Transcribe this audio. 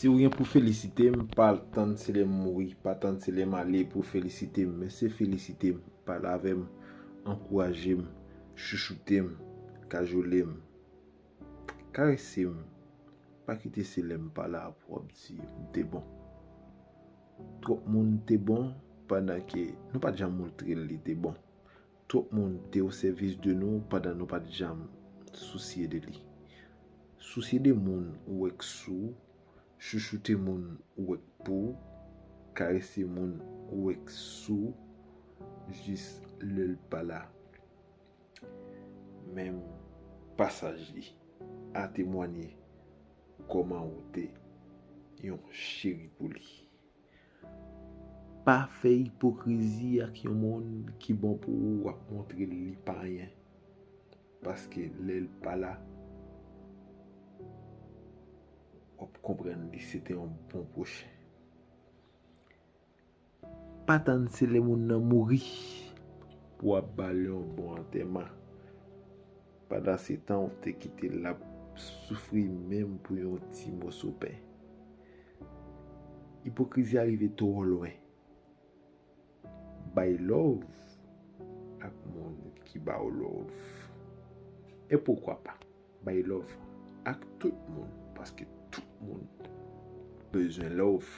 Si ou gen pou felisite m, pa tan se le mouri, pa tan se le male pou felisite m, men se felisite m, pa lavem, ankouraje m, chouchoute m, kajole m, karese m, pa kite se lem pa la pou ap di te bon. Trop moun te bon, pendant que nous pas déjà montré li te bon. Trop moun te au service de nous, pendant nous pas déjà soucier de lui. Soucier de moun ou ek sou, chouchoute moun ou ek pou, caresser moun ou ek sou, juste le pas là. Même passage li a témoigné comment ou te yon chéri pour lui. Pas fait hypocrisie avec un monde qui bon pour ou à montrer li pas rien. Parce que l'elle pas là. On comprendre que c'était un bon prochain. Pas tant c'est les moun nan mouri pour abaler un bon enterrement. Pendant ce temps, on te quitté là souffrir même pour un petit morceau de pain. Hypocrisie arrive trop loin. By love ak moun qui ba love. Et pourquoi pas? By love ak tout le monde parce que tout le monde besoin love.